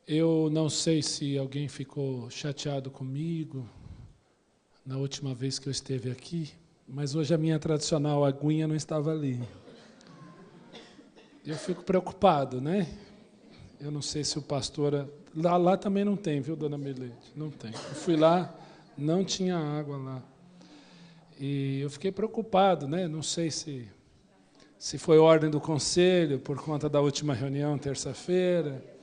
Eu não sei se alguém ficou chateado comigo na última vez que eu esteve aqui, mas hoje a minha tradicional aguinha não estava ali. Eu fico preocupado, né? Eu não sei se o pastor... Lá também não tem, viu, dona Milete? Não tem. Eu fui lá, não tinha água lá. E eu fiquei preocupado, né? Não sei se foi ordem do conselho, por conta da última reunião, terça-feira,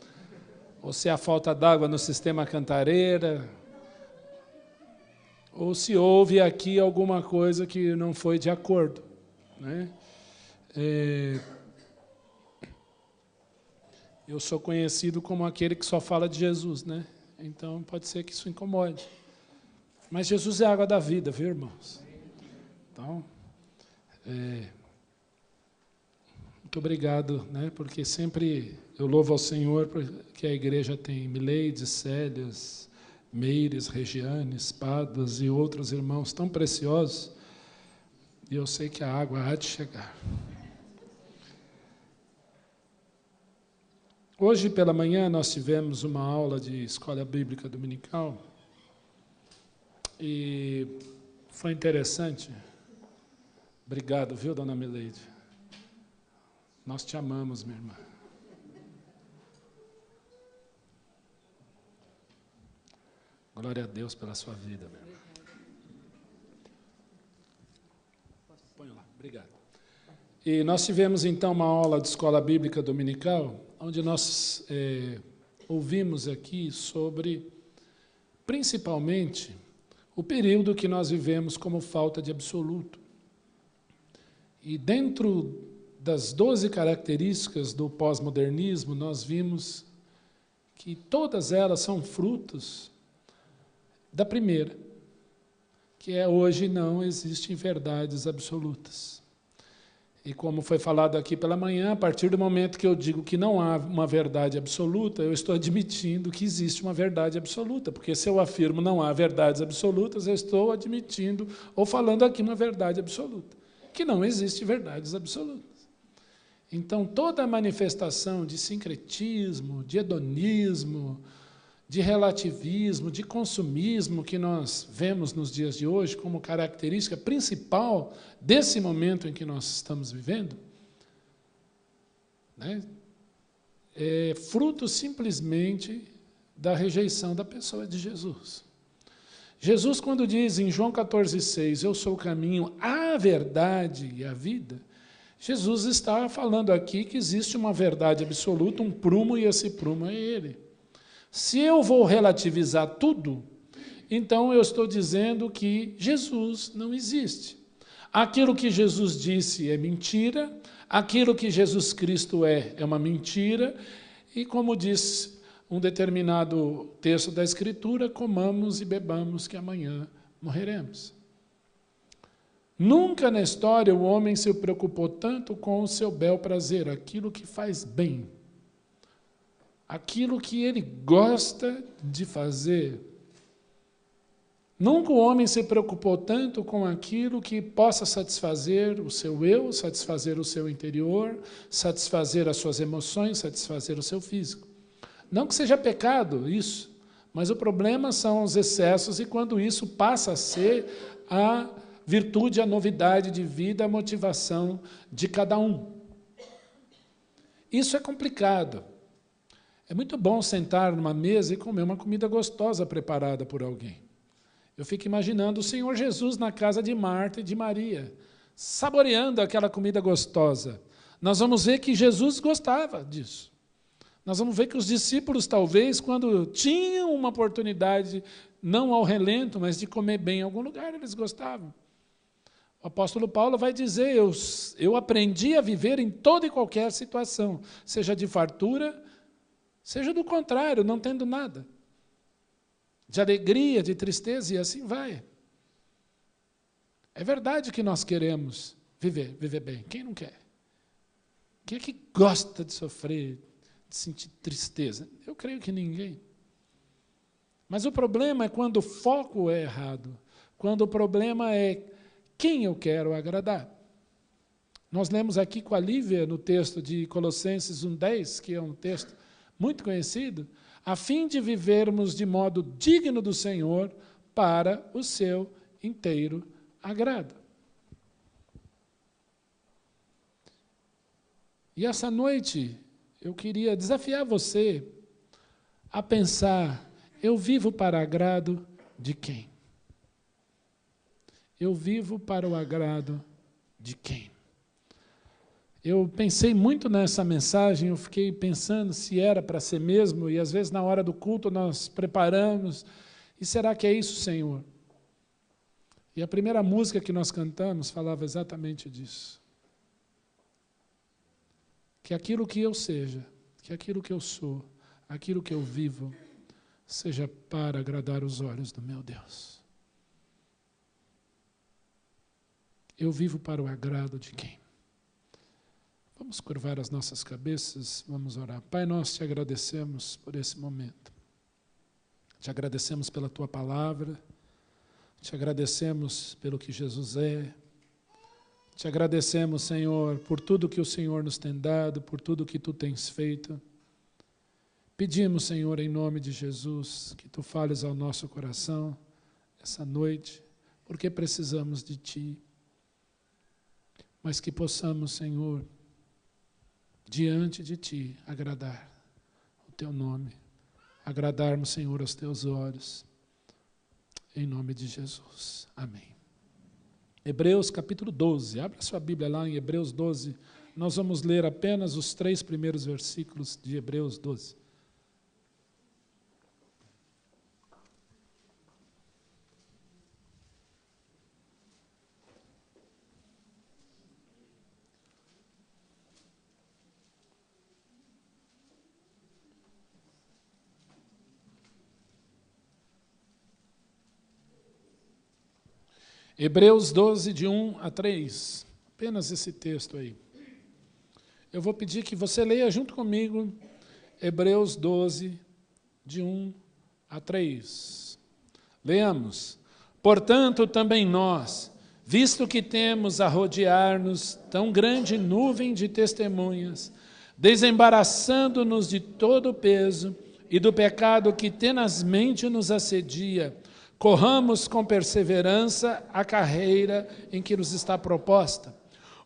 ou se é a falta d'água no sistema Cantareira, ou se houve aqui alguma coisa que não foi de acordo, né? Eu sou conhecido como aquele que só fala de Jesus, né? Então, pode ser que isso incomode. Mas Jesus é a água da vida, viu, irmãos? Então, muito obrigado, né? Porque sempre eu louvo ao Senhor porque a igreja tem Mileides, Célias, Meires, Regianes, Padas e outros irmãos tão preciosos, e eu sei que a água há de chegar. Hoje pela manhã nós tivemos uma aula de escola bíblica dominical e foi interessante. Obrigado, viu, dona Mileide? Nós te amamos, minha irmã. Glória a Deus pela sua vida, minha irmã. Põe lá, obrigado. E nós tivemos, então, uma aula de escola bíblica dominical, onde nós ouvimos aqui sobre, principalmente, o período que nós vivemos como falta de absoluto. E dentro das 12 características do pós-modernismo, nós vimos que todas elas são frutos da primeira, que é hoje não existem verdades absolutas. E como foi falado aqui pela manhã, a partir do momento que eu digo que não há uma verdade absoluta, eu estou admitindo que existe uma verdade absoluta, porque se eu afirmo não há verdades absolutas, eu estou admitindo ou falando aqui uma verdade absoluta, que não existe verdades absolutas. Então, toda a manifestação de sincretismo, de hedonismo, de relativismo, de consumismo que nós vemos nos dias de hoje como característica principal desse momento em que nós estamos vivendo, né, é fruto simplesmente da rejeição da pessoa de Jesus. Jesus, quando diz em João 14,6, eu sou o caminho, a verdade e a vida, Jesus está falando aqui que existe uma verdade absoluta, um prumo, e esse prumo é Ele. Se eu vou relativizar tudo, então eu estou dizendo que Jesus não existe. Aquilo que Jesus disse é mentira, aquilo que Jesus Cristo é uma mentira, e como diz um determinado texto da Escritura, comamos e bebamos que amanhã morreremos. Nunca na história o homem se preocupou tanto com o seu bel prazer, aquilo que faz bem, aquilo que ele gosta de fazer. Nunca o homem se preocupou tanto com aquilo que possa satisfazer o seu eu, satisfazer o seu interior, satisfazer as suas emoções, satisfazer o seu físico. Não que seja pecado isso, mas o problema são os excessos e quando isso passa a ser a virtude, a novidade de vida, a motivação de cada um. Isso é complicado. É muito bom sentar numa mesa e comer uma comida gostosa preparada por alguém. Eu fico imaginando o Senhor Jesus na casa de Marta e de Maria, saboreando aquela comida gostosa. Nós vamos ver que Jesus gostava disso. Nós vamos ver que os discípulos, talvez, quando tinham uma oportunidade, não ao relento, mas de comer bem em algum lugar, eles gostavam. O apóstolo Paulo vai dizer, eu aprendi a viver em toda e qualquer situação, seja de fartura, seja do contrário, não tendo nada. De alegria, de tristeza, e assim vai. É verdade que nós queremos viver bem. Quem não quer? Quem é que gosta de sofrer, de sentir tristeza? Eu creio que ninguém. Mas o problema é quando o foco é errado, quando o problema é quem eu quero agradar. Nós lemos aqui com a Lívia, no texto de Colossenses 1,10, que é um texto muito conhecido, a fim de vivermos de modo digno do Senhor para o seu inteiro agrado. E essa noite eu queria desafiar você a pensar: eu vivo para agrado de quem? Eu vivo para o agrado de quem? Eu pensei muito nessa mensagem, eu fiquei pensando se era para ser mesmo, e às vezes na hora do culto nós preparamos, e será que é isso, Senhor? E a primeira música que nós cantamos falava exatamente disso. Que aquilo que eu seja, que aquilo que eu sou, aquilo que eu vivo, seja para agradar os olhos do meu Deus. Eu vivo para o agrado de quem? Vamos curvar as nossas cabeças, vamos orar. Pai, nós te agradecemos por esse momento. Te agradecemos pela tua palavra, te agradecemos pelo que Jesus é. Te agradecemos, Senhor, por tudo que o Senhor nos tem dado, por tudo que tu tens feito. Pedimos, Senhor, em nome de Jesus, que tu fales ao nosso coração essa noite, porque precisamos de ti. Mas que possamos, Senhor, diante de ti, agradar o teu nome, agradarmos, Senhor, aos teus olhos, em nome de Jesus. Amém. Hebreus capítulo 12, abra sua Bíblia lá em Hebreus 12, nós vamos ler apenas os 3 primeiros versículos de Hebreus 12. Hebreus 12, de 1 a 3, apenas esse texto aí. Eu vou pedir que você leia junto comigo Hebreus 12, de 1 a 3. Leamos. Portanto, também nós, visto que temos a rodear-nos tão grande nuvem de testemunhas, desembaraçando-nos de todo o peso e do pecado que tenazmente nos assedia, corramos com perseverança a carreira em que nos está proposta,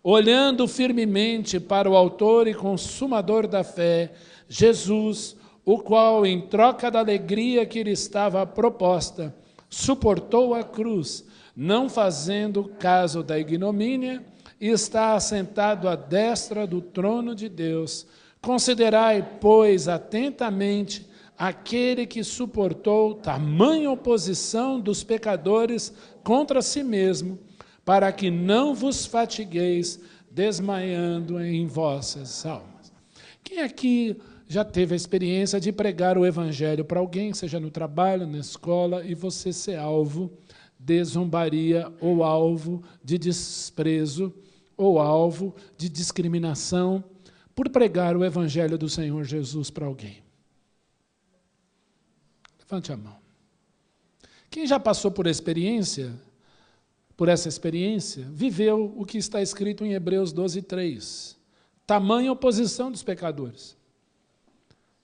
olhando firmemente para o autor e consumador da fé, Jesus, o qual, em troca da alegria que lhe estava proposta, suportou a cruz, não fazendo caso da ignomínia, e está assentado à destra do trono de Deus. Considerai, pois, atentamente aquele que suportou tamanha oposição dos pecadores contra si mesmo, para que não vos fatigueis desmaiando em vossas almas. Quem aqui já teve a experiência de pregar o evangelho para alguém, seja no trabalho, na escola, e você ser alvo de zombaria, ou alvo de desprezo, ou alvo de discriminação, por pregar o evangelho do Senhor Jesus para alguém? Levante a mão. Quem já passou por essa experiência, viveu o que está escrito em Hebreus 12, 3. Tamanha oposição dos pecadores.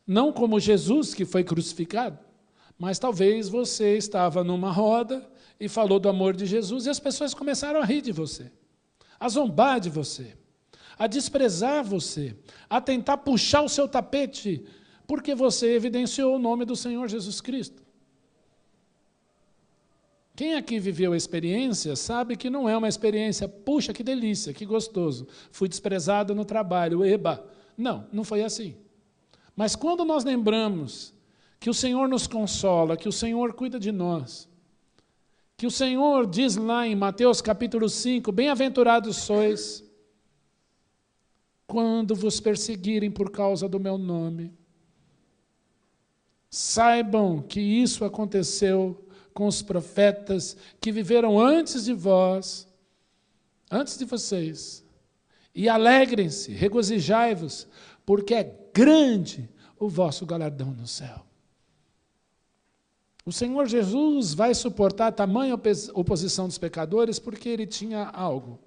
Não como Jesus, que foi crucificado, mas talvez você estava numa roda e falou do amor de Jesus e as pessoas começaram a rir de você, a zombar de você, a desprezar você, a tentar puxar o seu tapete, porque você evidenciou o nome do Senhor Jesus Cristo. Quem aqui viveu a experiência sabe que não é uma experiência, puxa, que delícia, que gostoso, fui desprezado no trabalho, eba. Não, não foi assim. Mas quando nós lembramos que o Senhor nos consola, que o Senhor cuida de nós, que o Senhor diz lá em Mateus capítulo 5, bem-aventurados sois quando vos perseguirem por causa do meu nome. Saibam que isso aconteceu com os profetas que viveram antes de vós, antes de vocês. E alegrem-se, regozijai-vos, porque é grande o vosso galardão no céu. O Senhor Jesus vai suportar tamanha oposição dos pecadores porque ele tinha algo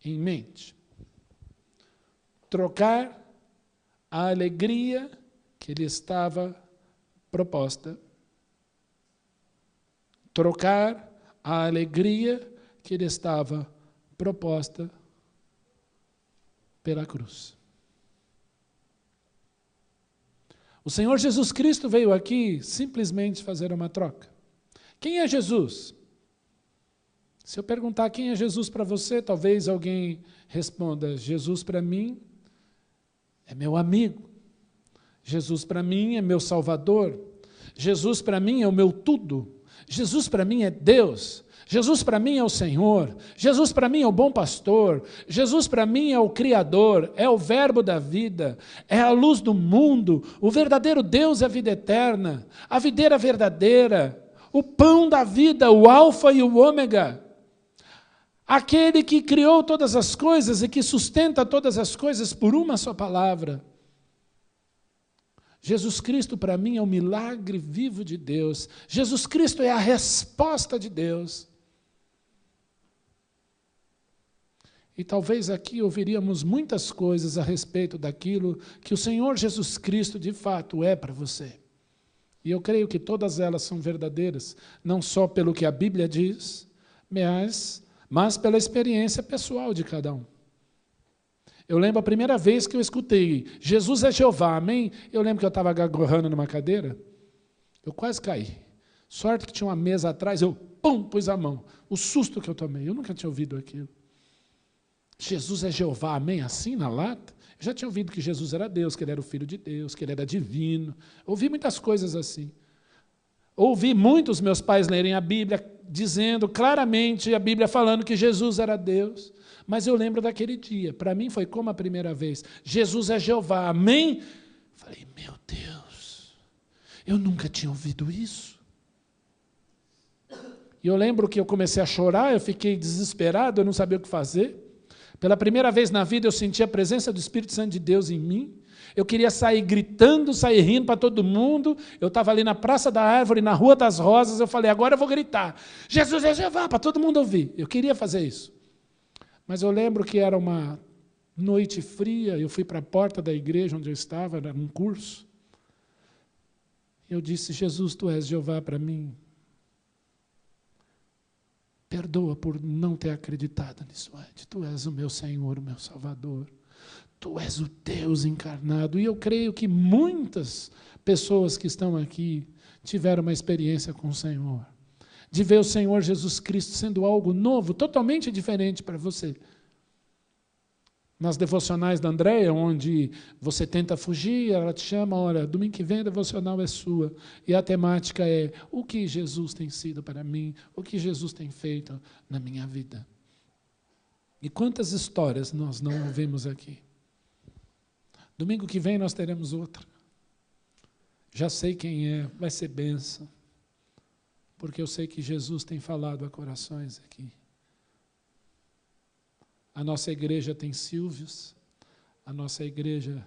em mente. Trocar a alegria que lhe estava proposta. Trocar a alegria que lhe estava proposta pela cruz. O Senhor Jesus Cristo veio aqui simplesmente fazer uma troca. Quem é Jesus? Se eu perguntar quem é Jesus para você, talvez alguém responda: Jesus para mim é meu amigo. Jesus para mim é meu Salvador. Jesus para mim é o meu tudo. Jesus para mim é Deus. Jesus para mim é o Senhor. Jesus para mim é o bom pastor. Jesus para mim é o Criador, é o verbo da vida, é a luz do mundo. O verdadeiro Deus é a vida eterna, a videira verdadeira, o pão da vida, o alfa e o ômega. Aquele que criou todas as coisas e que sustenta todas as coisas por uma só palavra. Jesus Cristo, para mim, é o milagre vivo de Deus. Jesus Cristo é a resposta de Deus. E talvez aqui ouviríamos muitas coisas a respeito daquilo que o Senhor Jesus Cristo, de fato, é para você. E eu creio que todas elas são verdadeiras, não só pelo que a Bíblia diz, mas pela experiência pessoal de cada um. Eu lembro a primeira vez que eu escutei Jesus é Jeová, amém? Eu lembro que eu estava gagorrando numa cadeira, eu quase caí. Sorte que tinha uma mesa atrás, eu pus a mão. O susto que eu tomei, eu nunca tinha ouvido aquilo. Jesus é Jeová, amém? Assim na lata? Eu já tinha ouvido que Jesus era Deus, que Ele era o Filho de Deus, que Ele era divino. Ouvi muitas coisas assim. Ouvi muitos meus pais lerem a Bíblia, dizendo claramente, a Bíblia falando que Jesus era Deus. Mas eu lembro daquele dia, para mim foi como a primeira vez. Jesus é Jeová, amém? Falei, meu Deus, eu nunca tinha ouvido isso. E eu lembro que eu comecei a chorar, eu fiquei desesperado, eu não sabia o que fazer. Pela primeira vez na vida eu senti a presença do Espírito Santo de Deus em mim. Eu queria sair gritando, sair rindo para todo mundo. Eu estava ali na Praça da Árvore, na Rua das Rosas, eu falei, agora eu vou gritar. Jesus é Jeová, para todo mundo ouvir. Eu queria fazer isso. Mas eu lembro que era uma noite fria, eu fui para a porta da igreja onde eu estava, era num curso. Eu disse, Jesus, Tu és Jeová para mim. Perdoa por não ter acreditado nisso antes. Tu és o meu Senhor, o meu Salvador. Tu és o Deus encarnado. E eu creio que muitas pessoas que estão aqui tiveram uma experiência com o Senhor. De ver o Senhor Jesus Cristo sendo algo novo, totalmente diferente para você. Nas devocionais da Andréia, onde você tenta fugir, ela te chama, olha, domingo que vem a devocional é sua. E a temática é o que Jesus tem sido para mim, o que Jesus tem feito na minha vida. E quantas histórias nós não ouvimos aqui. Domingo que vem nós teremos outra. Já sei quem é, vai ser bênção. Porque eu sei que Jesus tem falado a corações aqui. A nossa igreja tem Silvios, a nossa igreja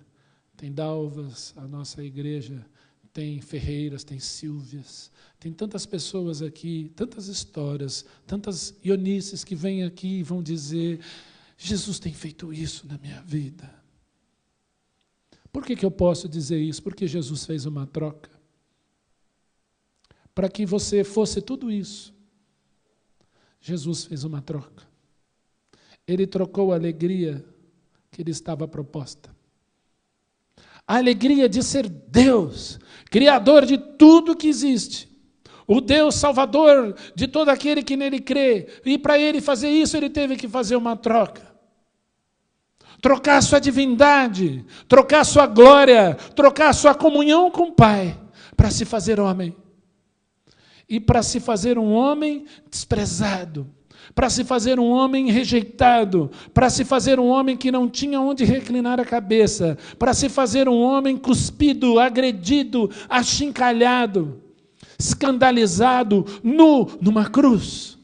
tem Dalvas, a nossa igreja tem Ferreiras, tem Silvias. Tem tantas pessoas aqui, tantas histórias, tantas Ionices que vêm aqui e vão dizer, Jesus tem feito isso na minha vida. Por que eu posso dizer isso? Porque Jesus fez uma troca. Para que você fosse tudo isso, Jesus fez uma troca. Ele trocou a alegria que lhe estava proposta. A alegria de ser Deus, Criador de tudo que existe. O Deus Salvador de todo aquele que nele crê. E para ele fazer isso, ele teve que fazer uma troca. Trocar a sua divindade, trocar a sua glória, trocar a sua comunhão com o Pai, para se fazer homem. E para se fazer um homem desprezado, para se fazer um homem rejeitado, para se fazer um homem que não tinha onde reclinar a cabeça, para se fazer um homem cuspido, agredido, achincalhado, escandalizado, nu, numa cruz.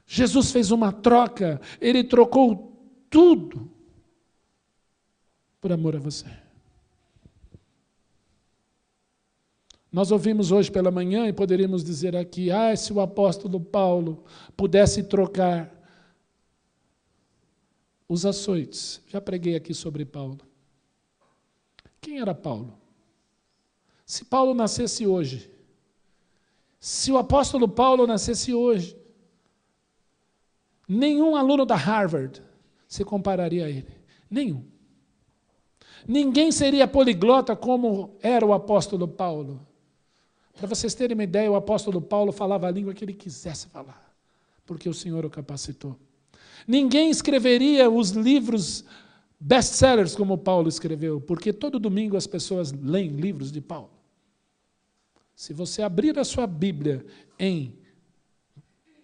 Jesus fez uma troca, ele trocou tudo por amor a você. Nós ouvimos hoje pela manhã e poderíamos dizer aqui, se o apóstolo Paulo pudesse trocar os açoites. Já preguei aqui sobre Paulo. Quem era Paulo? Se Paulo nascesse hoje, se o apóstolo Paulo nascesse hoje, nenhum aluno da Harvard se compararia a ele. Nenhum. Ninguém seria poliglota como era o apóstolo Paulo. Para vocês terem uma ideia, o apóstolo Paulo falava a língua que ele quisesse falar, porque o Senhor o capacitou. Ninguém escreveria os livros best-sellers como Paulo escreveu, porque todo domingo as pessoas leem livros de Paulo. Se você abrir a sua Bíblia em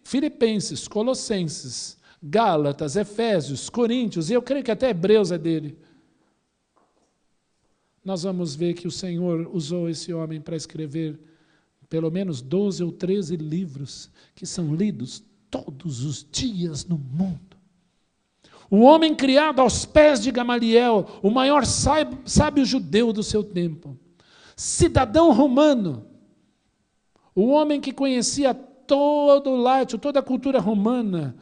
Filipenses, Colossenses, Gálatas, Efésios, Coríntios, e eu creio que até Hebreus é dele, nós vamos ver que o Senhor usou esse homem para escrever pelo menos 12 ou 13 livros que são lidos todos os dias no mundo. O homem criado aos pés de Gamaliel, o maior sábio judeu do seu tempo, cidadão romano, o homem que conhecia todo o Látio, toda a cultura romana,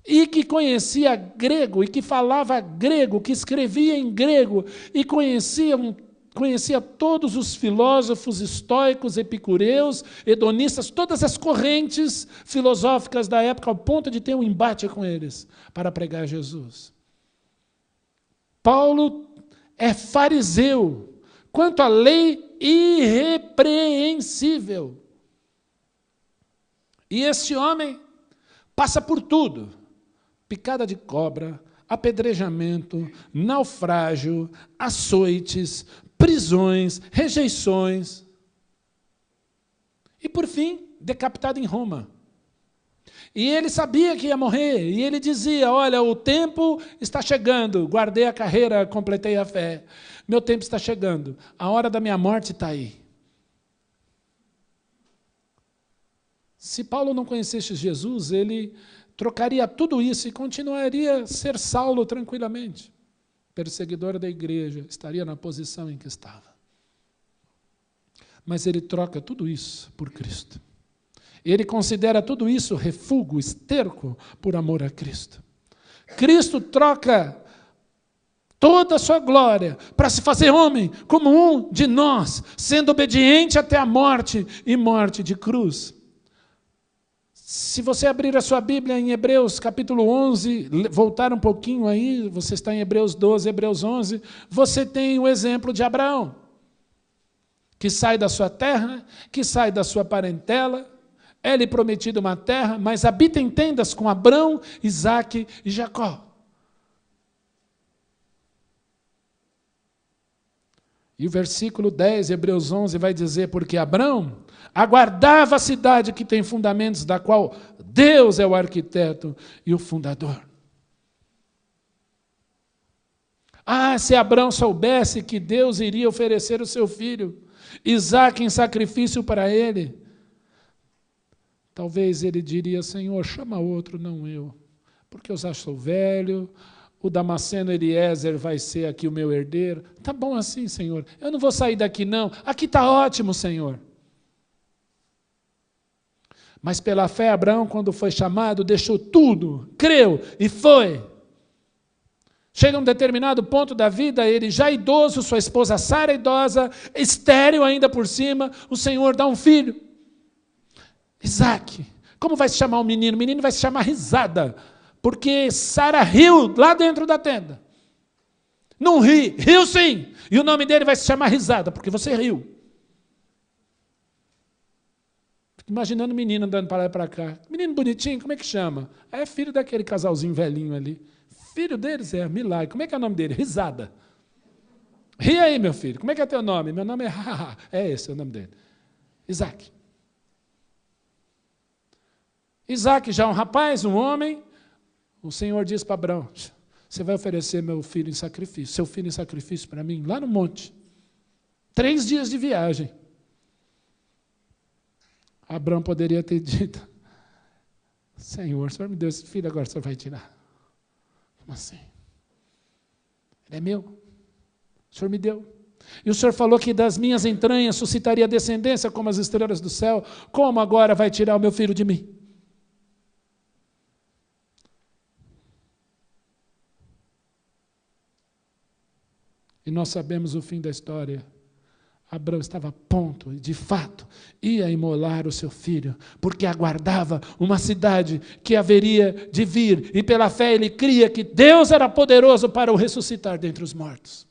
e que conhecia grego, e que falava grego, que escrevia em grego, e conhecia todos os filósofos estoicos, epicureus, hedonistas, todas as correntes filosóficas da época, ao ponto de ter um embate com eles, para pregar Jesus. Paulo é fariseu, quanto à lei, irrepreensível. E este homem passa por tudo: picada de cobra, apedrejamento, naufrágio, açoites, prisões, rejeições. E, por fim, decapitado em Roma. E ele sabia que ia morrer, e ele dizia: olha, o tempo está chegando, guardei a carreira, completei a fé. Meu tempo está chegando, a hora da minha morte está aí. Se Paulo não conhecesse Jesus, ele trocaria tudo isso e continuaria a ser Saulo tranquilamente. Perseguidor da igreja, estaria na posição em que estava. Mas ele troca tudo isso por Cristo. Ele considera tudo isso refúgio, esterco, por amor a Cristo. Cristo troca toda a sua glória para se fazer homem, como um de nós, sendo obediente até a morte e morte de cruz. Se você abrir a sua Bíblia em Hebreus capítulo 11, voltar um pouquinho aí, você está em Hebreus 12, Hebreus 11, você tem o exemplo de Abraão, que sai da sua terra, que sai da sua parentela, é-lhe prometido uma terra, mas habita em tendas com Abrão, Isaque e Jacó. E o versículo 10, Hebreus 11, vai dizer: porque Abrão aguardava a cidade que tem fundamentos, da qual Deus é o arquiteto e o fundador. Ah, se Abrão soubesse que Deus iria oferecer o seu filho, Isaque, em sacrifício para ele, talvez ele diria: Senhor, chama outro, não eu, porque eu já sou velho, o Damasceno Eliezer vai ser aqui o meu herdeiro. Tá bom assim, Senhor, eu não vou sair daqui não, aqui está ótimo, Senhor. Mas pela fé, Abraão, quando foi chamado, deixou tudo, creu e foi. Chega um determinado ponto da vida, ele já idoso, sua esposa Sara idosa, estéril ainda por cima, o Senhor dá um filho, Isaque. Como vai se chamar o menino? O menino vai se chamar Risada, porque Sara riu lá dentro da tenda. Não riu sim, e o nome dele vai se chamar Risada, porque você riu. Imaginando o menino andando para lá e para cá. Menino bonitinho, como é que chama? É filho daquele casalzinho velhinho ali. Filho deles é milagre. Como é que é o nome dele? Risada. Ri aí, meu filho. Como é que é teu nome? Meu nome é Haha. É esse o nome dele. Isaque. Isaque já é um rapaz, um homem. O Senhor diz para Abraão: você vai oferecer meu filho em sacrifício, seu filho em sacrifício para mim, lá no monte. 3 dias de viagem. Abraão poderia ter dito: Senhor, o Senhor me deu esse filho, agora o Senhor vai tirar. Como assim? Ele é meu. O Senhor me deu. E o Senhor falou que das minhas entranhas suscitaria descendência como as estrelas do céu. Como agora vai tirar o meu filho de mim? E nós sabemos o fim da história. Abraão estava a ponto, e de fato, ia imolar o seu filho, porque aguardava uma cidade que haveria de vir, e pela fé ele cria que Deus era poderoso para o ressuscitar dentre os mortos.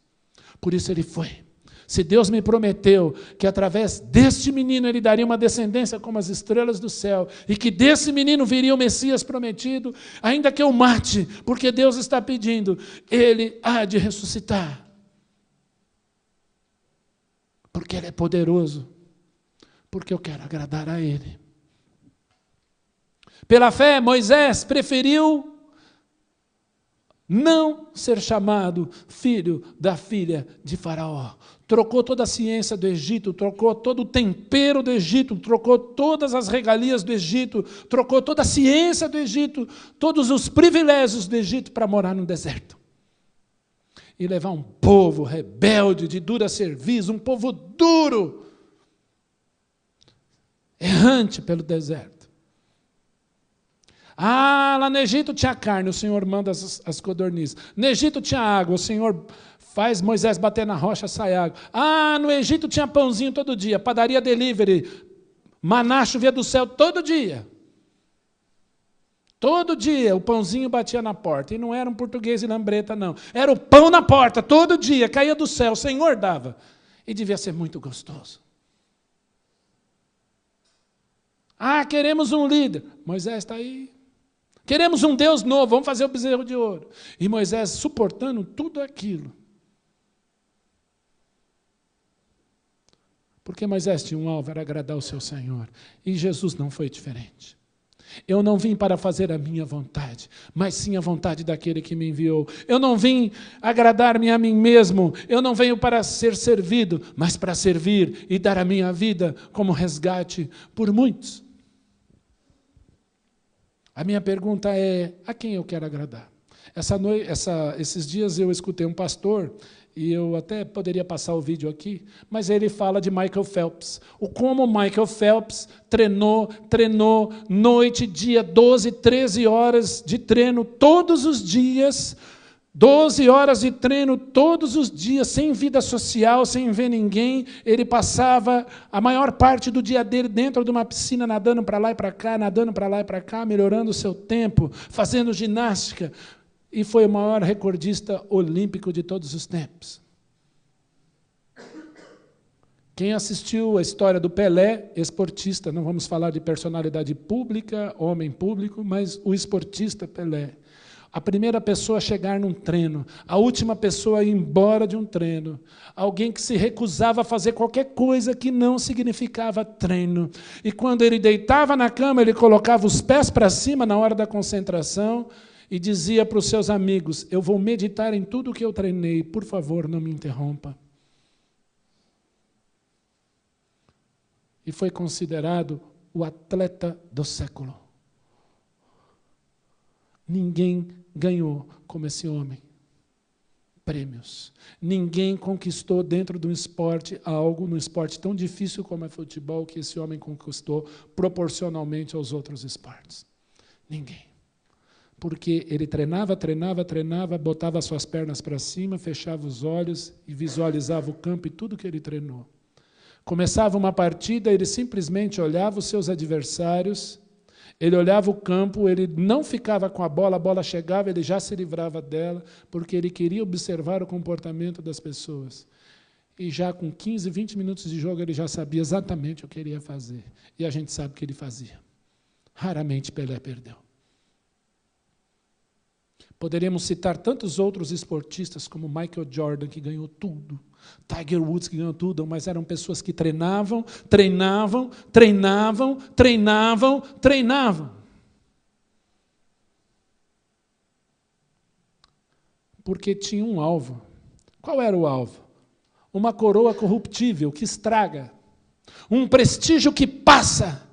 Por isso ele foi. Se Deus me prometeu que através deste menino ele daria uma descendência como as estrelas do céu, e que desse menino viria o Messias prometido, ainda que eu mate, porque Deus está pedindo, ele há de ressuscitar. Porque ele é poderoso, porque eu quero agradar a ele. Pela fé, Moisés preferiu não ser chamado filho da filha de Faraó. Trocou toda a ciência do Egito, trocou todo o tempero do Egito, trocou todas as regalias do Egito, trocou toda a ciência do Egito, todos os privilégios do Egito para morar no deserto. E levar um povo rebelde, de dura serviço, um povo duro, errante pelo deserto. Lá no Egito tinha carne, o Senhor manda as codornizes. No Egito tinha água, o Senhor faz Moisés bater na rocha, sai água. No Egito tinha pãozinho todo dia, padaria delivery, maná chovia do céu todo dia. Todo dia o pãozinho batia na porta. E não era um português e lambreta, não. Era o pão na porta, todo dia, caía do céu, o Senhor dava. E devia ser muito gostoso. Queremos um líder. Moisés está aí. Queremos um Deus novo, vamos fazer o bezerro de ouro. E Moisés suportando tudo aquilo. Porque Moisés tinha um alvo, era agradar o seu Senhor. E Jesus não foi diferente. Eu não vim para fazer a minha vontade, mas sim a vontade daquele que me enviou. Eu não vim agradar-me a mim mesmo, eu não venho para ser servido, mas para servir e dar a minha vida como resgate por muitos. A minha pergunta é, a quem eu quero agradar? Esses dias eu escutei um pastor, e eu até poderia passar o vídeo aqui, mas ele fala de Michael Phelps. Como Michael Phelps treinou, noite, dia, 12, 13 horas de treino todos os dias, 12 horas de treino todos os dias, sem vida social, sem ver ninguém. Ele passava a maior parte do dia dele dentro de uma piscina, nadando para lá e para cá, nadando para lá e para cá, melhorando o seu tempo, fazendo ginástica. E foi o maior recordista olímpico de todos os tempos. Quem assistiu a história do Pelé, esportista, não vamos falar de personalidade pública, homem público, mas o esportista Pelé. A primeira pessoa a chegar num treino, a última pessoa a ir embora de um treino, alguém que se recusava a fazer qualquer coisa que não significava treino. E quando ele deitava na cama, ele colocava os pés para cima na hora da concentração, e dizia para os seus amigos, eu vou meditar em tudo o que eu treinei, por favor, não me interrompa. E foi considerado o atleta do século. Ninguém ganhou como esse homem prêmios. Ninguém conquistou dentro de um esporte algo, num esporte tão difícil como é futebol, que esse homem conquistou proporcionalmente aos outros esportes. Ninguém. Porque ele treinava, botava suas pernas para cima, fechava os olhos e visualizava o campo e tudo que ele treinou. Começava uma partida, ele simplesmente olhava os seus adversários, ele olhava o campo, ele não ficava com a bola chegava, ele já se livrava dela, porque ele queria observar o comportamento das pessoas. E já com 15, 20 minutos de jogo, ele já sabia exatamente o que ele ia fazer. E a gente sabe o que ele fazia. Raramente Pelé perdeu. Poderíamos citar tantos outros esportistas, como Michael Jordan, que ganhou tudo, Tiger Woods, que ganhou tudo, mas eram pessoas que treinavam. Porque tinha um alvo. Qual era o alvo? Uma coroa corruptível, que estraga. Um prestígio que passa.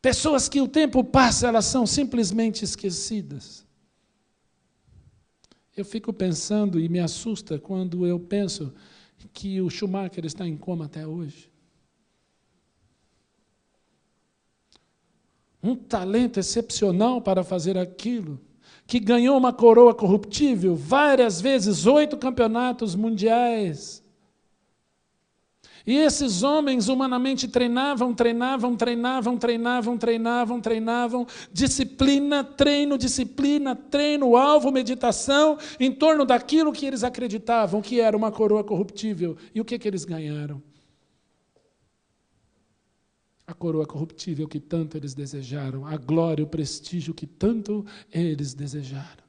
Pessoas que o tempo passa, elas são simplesmente esquecidas. Eu fico pensando e me assusta quando eu penso que o Schumacher está em coma até hoje. Um talento excepcional para fazer aquilo, que ganhou uma coroa corruptível várias vezes, 8 campeonatos mundiais. E esses homens humanamente treinavam, disciplina, treino, alvo, meditação, em torno daquilo que eles acreditavam que era uma coroa corruptível. E o que eles ganharam? A coroa corruptível que tanto eles desejaram, a glória, o prestígio que tanto eles desejaram.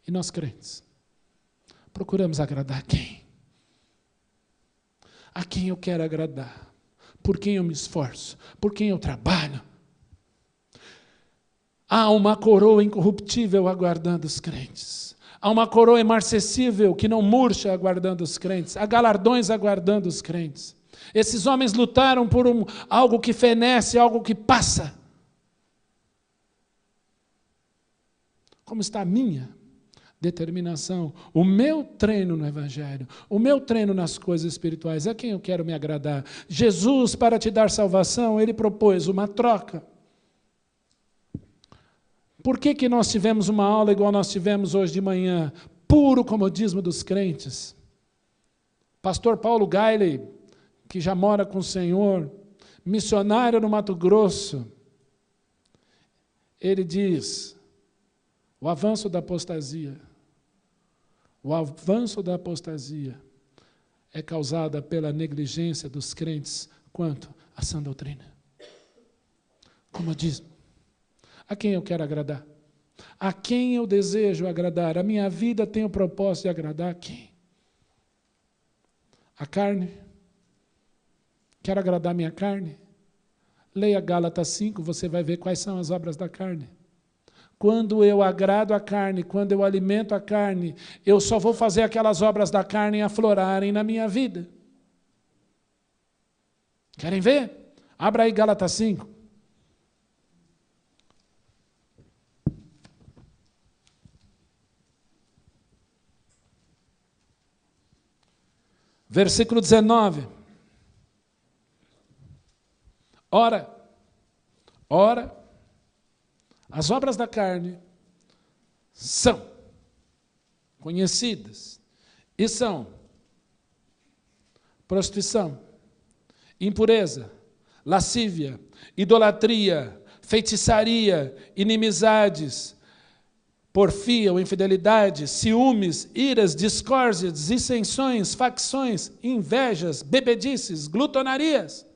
E nós crentes, procuramos agradar quem? A quem eu quero agradar? Por quem eu me esforço? Por quem eu trabalho? Há uma coroa incorruptível aguardando os crentes. Há uma coroa imarcessível que não murcha aguardando os crentes. Há galardões aguardando os crentes. Esses homens lutaram por algo que fenece, algo que passa. Como está a minha determinação, o meu treino no Evangelho, o meu treino nas coisas espirituais, a quem eu quero me agradar? Jesus, para te dar salvação, Ele propôs uma troca. Por que nós tivemos uma aula igual nós tivemos hoje de manhã? Puro comodismo dos crentes. Pastor Paulo Gailey, que já mora com o Senhor, missionário no Mato Grosso, ele diz, o avanço da apostasia é causada pela negligência dos crentes quanto à sã doutrina. Comodismo. A quem eu quero agradar? A quem eu desejo agradar? A minha vida tem o propósito de agradar a quem? A carne? Quero agradar a minha carne? Leia Gálatas 5, você vai ver quais são as obras da carne. Quando eu agrado a carne, quando eu alimento a carne, eu só vou fazer aquelas obras da carne aflorarem na minha vida. Querem ver? Abra aí Gálatas 5. Versículo 19. Ora, as obras da carne são conhecidas e são prostituição, impureza, lascívia, idolatria, feitiçaria, inimizades, porfia ou infidelidade, ciúmes, iras, discórdias, dissensões, facções, invejas, bebedices, glutonarias.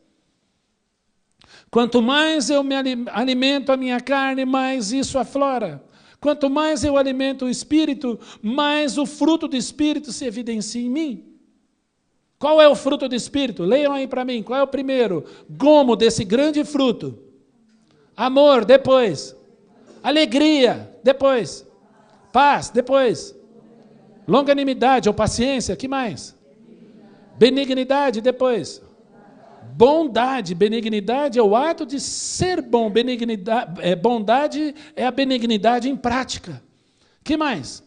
Quanto mais eu me alimento a minha carne, mais isso aflora. Quanto mais eu alimento o Espírito, mais o fruto do Espírito se evidencia em mim. Qual é o fruto do Espírito? Leiam aí para mim. Qual é o primeiro? Gomo desse grande fruto. Amor, depois. Alegria, depois. Paz, depois. Longanimidade ou paciência, que mais? Benignidade, depois. Bondade, benignidade é o ato de ser bom. Bondade é a benignidade em prática. Que mais?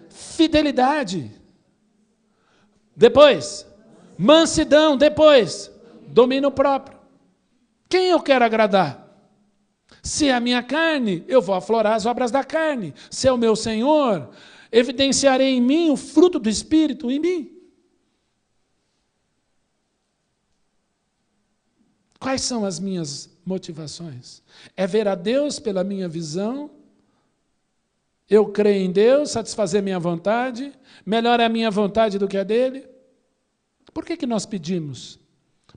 Fidelidade. Depois, mansidão. Depois, domínio próprio. Quem eu quero agradar? Se é a minha carne, eu vou aflorar as obras da carne. Se é o meu Senhor, evidenciarei em mim o fruto do Espírito em mim. Quais são as minhas motivações? É ver a Deus pela minha visão? Eu creio em Deus, satisfazer minha vontade? Melhor é a minha vontade do que a dele? Por que nós pedimos?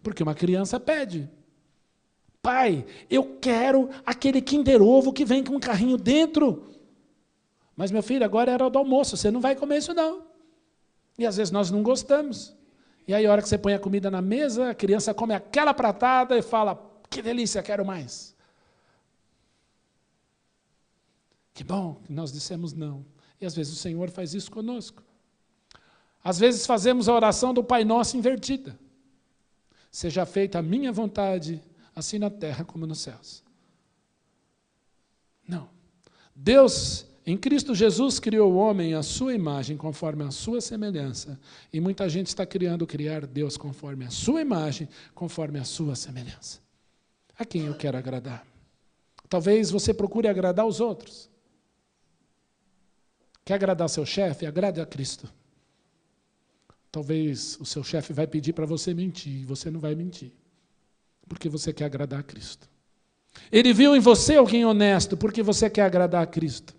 Porque uma criança pede. Pai, eu quero aquele Kinder Ovo que vem com um carrinho dentro. Mas, meu filho, agora é hora do almoço, você não vai comer isso não. E às vezes nós não gostamos. E aí, a hora que você põe a comida na mesa, a criança come aquela pratada e fala, que delícia, quero mais. Que bom que nós dissemos não. E às vezes o Senhor faz isso conosco. Às vezes fazemos a oração do Pai Nosso invertida. Seja feita a minha vontade, assim na terra como nos céus. Não. Deus, em Cristo Jesus, criou o homem à sua imagem, conforme a sua semelhança. E muita gente está criar Deus conforme a sua imagem, conforme a sua semelhança. A quem eu quero agradar? Talvez você procure agradar os outros. Quer agradar seu chefe? Agrade a Cristo. Talvez o seu chefe vai pedir para você mentir, e você não vai mentir, porque você quer agradar a Cristo. Ele viu em você alguém honesto, porque você quer agradar a Cristo.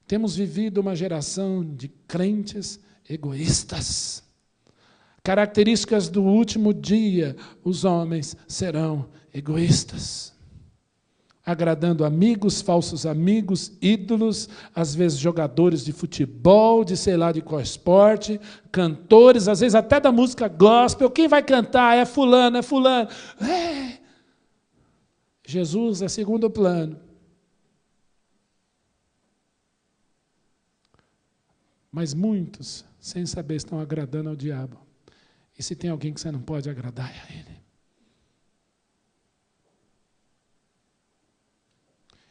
Temos vivido uma geração de crentes egoístas. Características do último dia, os homens serão egoístas. Agradando amigos, falsos amigos, ídolos, às vezes jogadores de futebol, de sei lá de qual esporte, cantores, às vezes até da música gospel. Quem vai cantar? É fulano, é fulano. Jesus é segundo plano. Mas muitos, sem saber, estão agradando ao diabo. E se tem alguém que você não pode agradar, é a ele.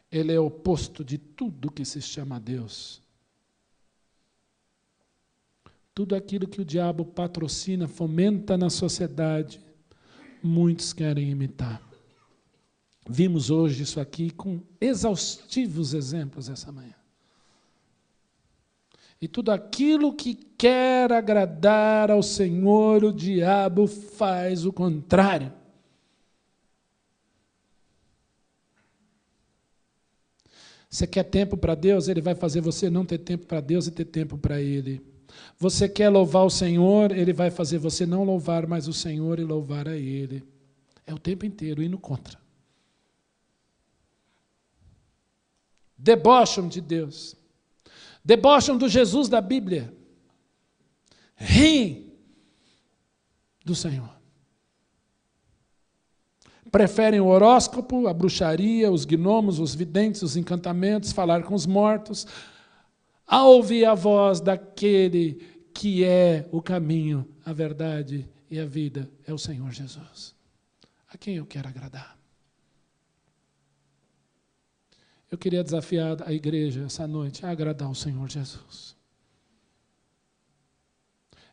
Ele é o oposto de tudo que se chama Deus. Tudo aquilo que o diabo patrocina, fomenta na sociedade, muitos querem imitar. Vimos hoje isso aqui com exaustivos exemplos essa manhã. E tudo aquilo que quer agradar ao Senhor, o diabo faz o contrário. Você quer tempo para Deus? Ele vai fazer você não ter tempo para Deus e ter tempo para Ele. Você quer louvar o Senhor? Ele vai fazer você não louvar mais o Senhor e louvar a Ele. É o tempo inteiro indo contra. Debocham de Deus. Debocham do Jesus da Bíblia. Riem do Senhor. Preferem o horóscopo, a bruxaria, os gnomos, os videntes, os encantamentos, falar com os mortos, a ouvir a voz daquele que é o caminho, a verdade e a vida, é o Senhor Jesus. A quem eu quero agradar? Eu queria desafiar a igreja essa noite a agradar o Senhor Jesus.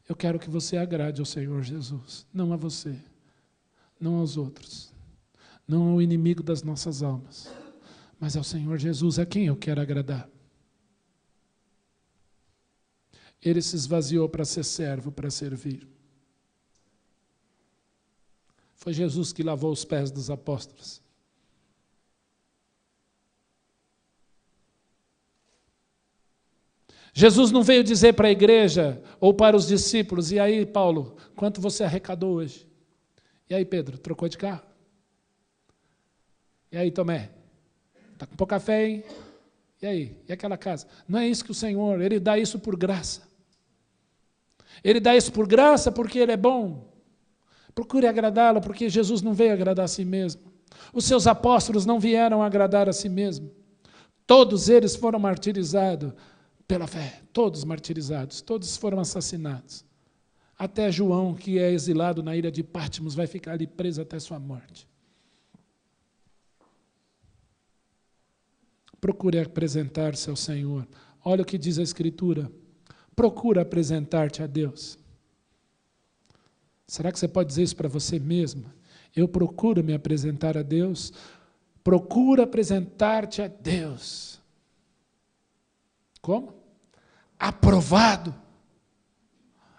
Eu quero que você agrade ao Senhor Jesus, não a você, não aos outros, não ao inimigo das nossas almas, mas ao Senhor Jesus, a quem eu quero agradar. Ele se esvaziou para ser servo, para servir. Foi Jesus que lavou os pés dos apóstolos. Jesus não veio dizer para a igreja ou para os discípulos: e aí, Paulo, quanto você arrecadou hoje? E aí, Pedro, trocou de carro? E aí, Tomé, está com pouca fé, hein? E aí, e aquela casa? Não é isso que o Senhor, Ele dá isso por graça. Ele dá isso por graça porque Ele é bom. Procure agradá-lo, porque Jesus não veio agradar a si mesmo. Os seus apóstolos não vieram agradar a si mesmo. Todos eles foram martirizados pela fé, todos martirizados, todos foram assassinados. Até João, que é exilado na ilha de Patmos, vai ficar ali preso até sua morte. Procure apresentar-se ao Senhor. Olha o que diz a Escritura. Procura apresentar-te a Deus. Será que você pode dizer isso para você mesmo? Eu procuro me apresentar a Deus. Procura apresentar-te a Deus. Como? Aprovado.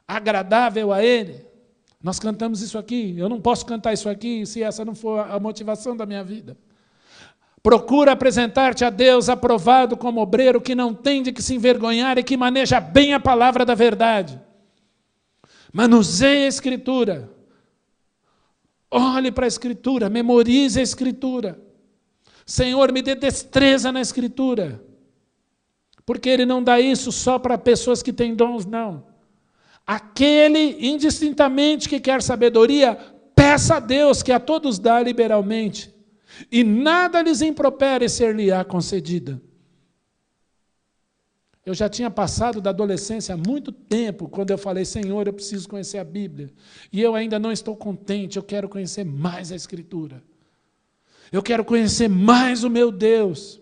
Agradável a Ele. Nós cantamos isso aqui. Eu não posso cantar isso aqui se essa não for a motivação da minha vida. Procura apresentar-te a Deus aprovado como obreiro que não tem de que se envergonhar e que maneja bem a palavra da verdade. Manuseie a Escritura. Olhe para a Escritura, memorize a Escritura. Senhor, me dê destreza na Escritura. Porque Ele não dá isso só para pessoas que têm dons, não. Aquele, indistintamente, que quer sabedoria, peça a Deus, que a todos dá liberalmente. E nada lhes impropere ser-lhe-á concedida. Eu já tinha passado da adolescência há muito tempo, quando eu falei: Senhor, eu preciso conhecer a Bíblia. E eu ainda não estou contente, eu quero conhecer mais a Escritura. Eu quero conhecer mais o meu Deus.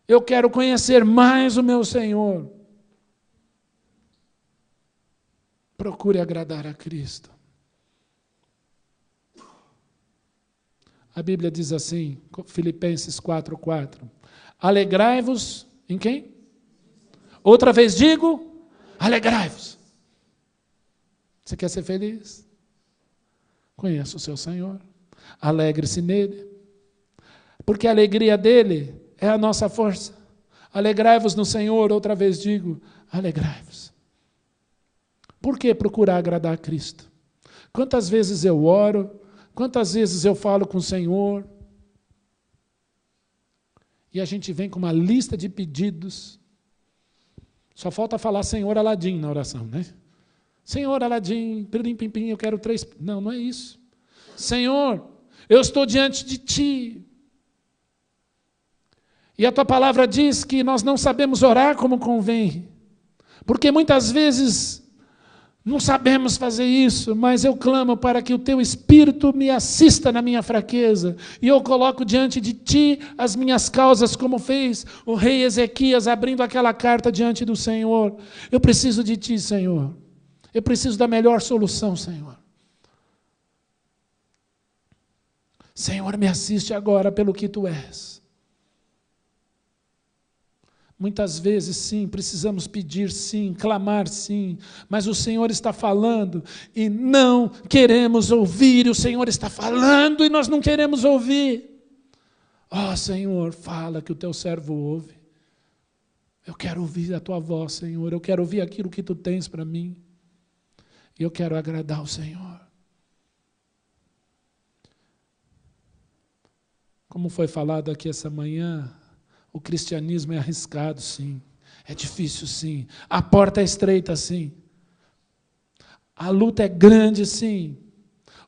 Eu quero conhecer mais o meu Senhor. Procure agradar a Cristo. A Bíblia diz assim, Filipenses 4:4. Alegrai-vos em quem? Outra vez digo, alegrai-vos. Você quer ser feliz? Conheça o seu Senhor. Alegre-se nele. Porque a alegria dele é a nossa força. Alegrai-vos no Senhor, outra vez digo, alegrai-vos. Por que procurar agradar a Cristo? Quantas vezes eu oro, quantas vezes eu falo com o Senhor, e a gente vem com uma lista de pedidos. Só falta falar Senhor Aladim na oração, né? Senhor Aladim, pirim pim pim, eu quero 3... Não, não é isso. Senhor, eu estou diante de Ti. E a Tua palavra diz que nós não sabemos orar como convém. Porque muitas vezes não sabemos fazer isso, mas eu clamo para que o Teu Espírito me assista na minha fraqueza. E eu coloco diante de Ti as minhas causas, como fez o rei Ezequias, abrindo aquela carta diante do Senhor. Eu preciso de Ti, Senhor. Eu preciso da melhor solução, Senhor. Senhor, me assiste agora pelo que Tu és. Muitas vezes, sim, precisamos pedir, sim, clamar, sim, mas o Senhor está falando e não queremos ouvir, o Senhor está falando e nós não queremos ouvir. Ó, Senhor, fala que o Teu servo ouve. Eu quero ouvir a Tua voz, Senhor, eu quero ouvir aquilo que Tu tens para mim. E eu quero agradar o Senhor. Como foi falado aqui essa manhã, o cristianismo é arriscado, sim. É difícil, sim. A porta é estreita, sim. A luta é grande, sim.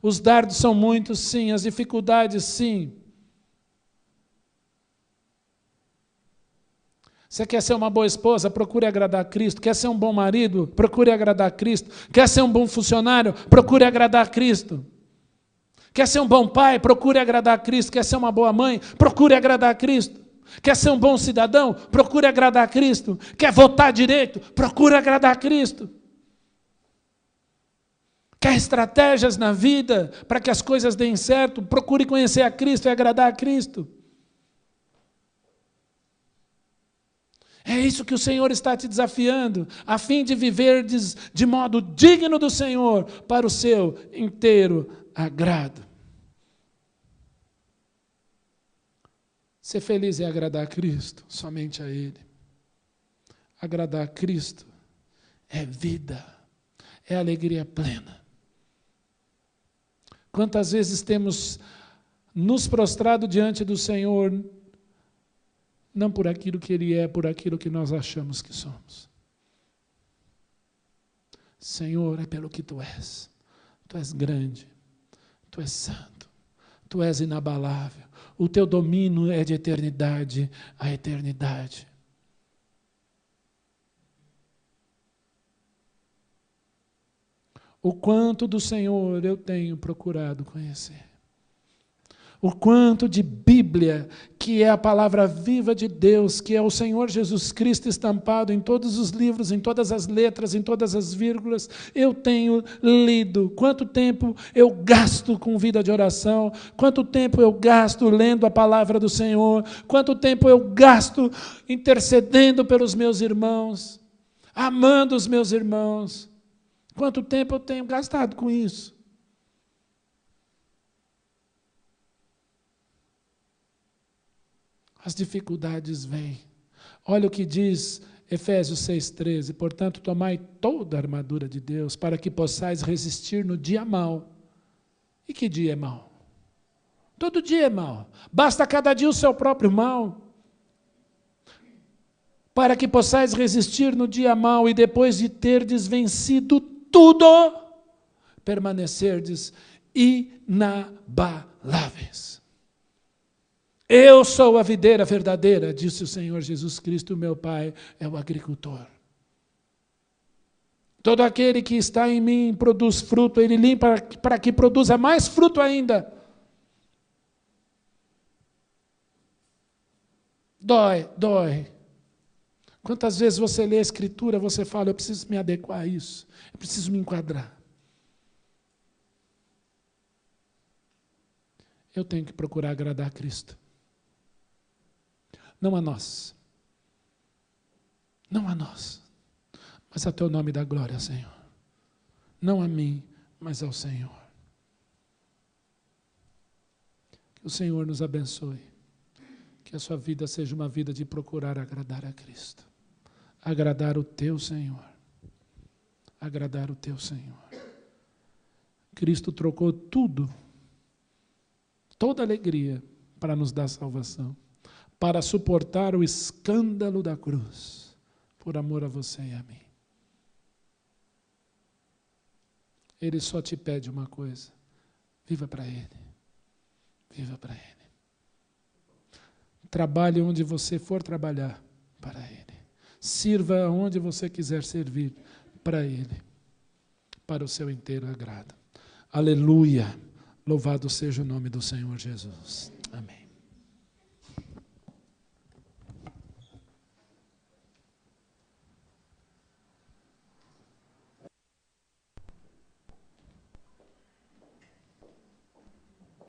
Os dardos são muitos, sim. As dificuldades, sim. Você quer ser uma boa esposa? Procure agradar a Cristo. Quer ser um bom marido? Procure agradar a Cristo. Quer ser um bom funcionário? Procure agradar a Cristo. Quer ser um bom pai? Procure agradar a Cristo. Quer ser uma boa mãe? Procure agradar a Cristo. Quer ser um bom cidadão? Procure agradar a Cristo. Quer votar direito? Procure agradar a Cristo. Quer estratégias na vida para que as coisas deem certo? Procure conhecer a Cristo e agradar a Cristo. É isso que o Senhor está te desafiando, a fim de viver de modo digno do Senhor, para o seu inteiro agrado. Ser feliz é agradar a Cristo, somente a Ele. Agradar a Cristo é vida, é alegria plena. Quantas vezes temos nos prostrado diante do Senhor, não por aquilo que Ele é, por aquilo que nós achamos que somos. Senhor, é pelo que Tu és. Tu és grande, Tu és santo, Tu és inabalável. O Teu domínio é de eternidade a eternidade. O quanto do Senhor eu tenho procurado conhecer. O quanto de Bíblia, que é a palavra viva de Deus, que é o Senhor Jesus Cristo estampado em todos os livros, em todas as letras, em todas as vírgulas, eu tenho lido. Quanto tempo eu gasto com vida de oração, quanto tempo eu gasto lendo a palavra do Senhor, quanto tempo eu gasto intercedendo pelos meus irmãos, amando os meus irmãos. Quanto tempo eu tenho gastado com isso? As dificuldades vêm. Olha o que diz Efésios 6,13. Portanto, tomai toda a armadura de Deus, para que possais resistir no dia mau. E que dia é mau? Todo dia é mau. Basta cada dia o seu próprio mal. Para que possais resistir no dia mau e depois de terdes vencido tudo, permanecerdes inabaláveis. Eu sou a videira verdadeira, disse o Senhor Jesus Cristo, meu Pai é o agricultor. Todo aquele que está em mim produz fruto, Ele limpa para que produza mais fruto ainda. Dói. Quantas vezes você lê a Escritura, você fala, eu preciso me adequar a isso, eu preciso me enquadrar. Eu tenho que procurar agradar a Cristo. Não a nós. Não a nós, mas a teu nome dá glória, Senhor. Não a mim, mas ao Senhor. Que o Senhor nos abençoe. Que a sua vida seja uma vida de procurar agradar a Cristo. Agradar o teu Senhor. Agradar o teu Senhor. Cristo trocou tudo, toda alegria, para nos dar salvação, para suportar o escândalo da cruz, por amor a você e a mim. Ele só te pede uma coisa: viva para Ele. Viva para Ele. Trabalhe onde você for trabalhar para Ele. Sirva onde você quiser servir para Ele, para o seu inteiro agrado. Aleluia! Louvado seja o nome do Senhor Jesus. Amém.